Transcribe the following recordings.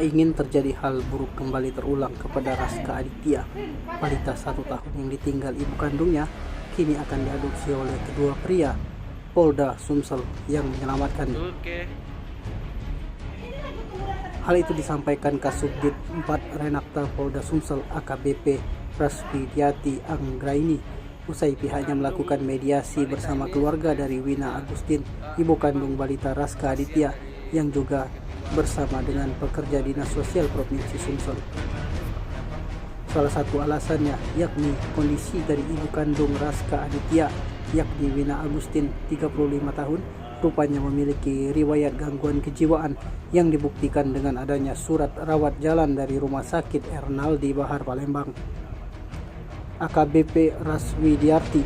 ingin terjadi hal buruk kembali terulang kepada Raska Aditya, balita 1 tahun yang ditinggal ibu kandungnya, kini akan diadopsi oleh kedua pria Polda Sumsel yang menyelamatkannya. Hal itu disampaikan Kasubdit 4 Renakta Polda Sumsel AKBP Raswidiati Anggraini usai pihaknya melakukan mediasi bersama keluarga dari Wina Agustin, ibu kandung balita Raska Aditya, yang juga bersama dengan pekerja Dinas Sosial Provinsi Sumsel. Salah satu alasannya yakni kondisi dari ibu kandung Raska Aditya, yakni Wina Agustin 35 tahun, rupanya memiliki riwayat gangguan kejiwaan yang dibuktikan dengan adanya surat rawat jalan dari Rumah Sakit Ernaldi Bahar Palembang. AKBP Raswidiati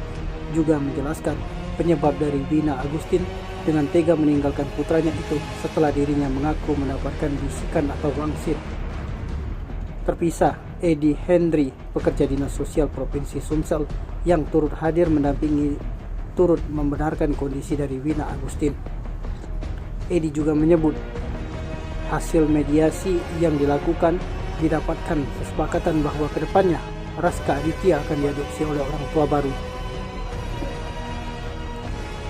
juga menjelaskan penyebab dari Wina Agustin dengan tega meninggalkan putranya itu setelah dirinya mengaku mendapatkan bisikan atau wangsit. Terpisah, Edi Hendri, pekerja Dinas Sosial Provinsi Sumsel yang turut hadir mendampingi, turut membenarkan kondisi dari Wina Agustin. Edi juga menyebut hasil mediasi yang dilakukan didapatkan kesepakatan bahwa kedepannya Raska Aditya akan diadopsi oleh orang tua baru.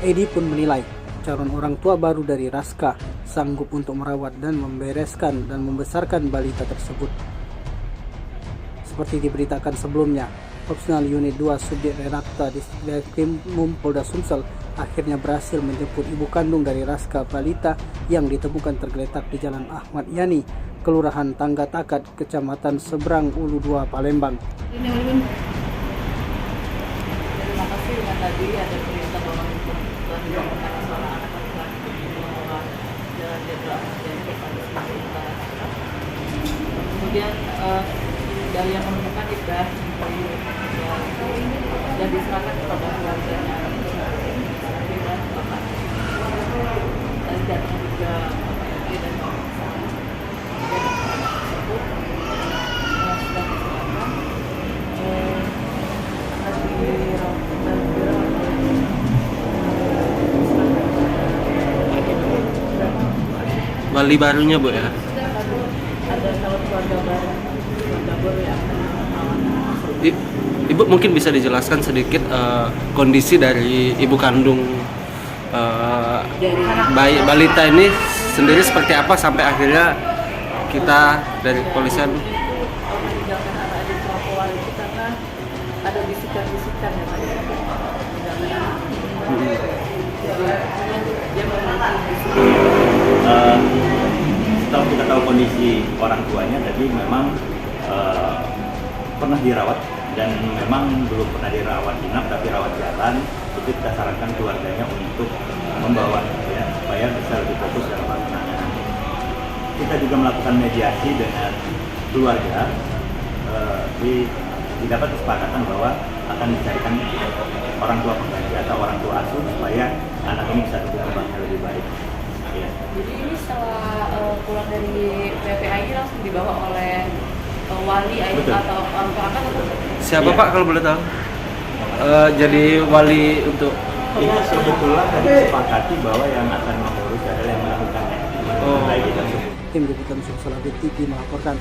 Edi pun menilai calon orang tua baru dari Raska sanggup untuk merawat dan membereskan dan membesarkan balita tersebut. Seperti diberitakan sebelumnya, Opsional Unit 2 Subdit Renakta Diskrimum Polda Sumsel akhirnya berhasil menjemput ibu kandung dari Raska balita yang ditemukan tergeletak di Jalan Ahmad Yani, Kelurahan Tangga Takat, Kecamatan Seberang Ulu 2, Palembang. Terima kasih dengan tadi ada perintah bahwa telah dilakukan seorang anak laki-laki bahwa jalan jenderal kepada kemudian dari yang menemukan Ibda dan diserahkan kepada keluarganya dan datang juga dan wali barunya Bu ya? Ada calon keluarga baru yang Ibu mungkin bisa dijelaskan sedikit kondisi dari ibu kandung bayi balita ini sendiri seperti apa sampai akhirnya kita dari kepolisian meninggalkan anak di Papua itu karena ada bisikan-bisikan ya Pak. Dia memiliki bisikan. Setelah kita tahu kondisi orang tuanya tadi memang pernah dirawat dan memang belum pernah dirawat inap tapi rawat jalan, itu kita sarankan keluarganya untuk membawa ya, supaya bisa lebih fokus dalam penanganan. Kita juga melakukan mediasi dengan keluarga, didapat kesepakatan bahwa akan dicarikan orang tua pengganti atau orang tua asuh supaya anak ini bisa tumbuh kembangnya lebih baik. Ya. Jadi ini setelah pulang dari PPI langsung dibawa oleh wali ayah atau orang tua angkat atau siapa Pak kalau boleh tahu? Jadi wali untuk ini sebetulnya tadi disepakati bahwa yang akan mengurus adalah yang melakukannya. Oh. Tim Liputan Sumsel TV melaporkan.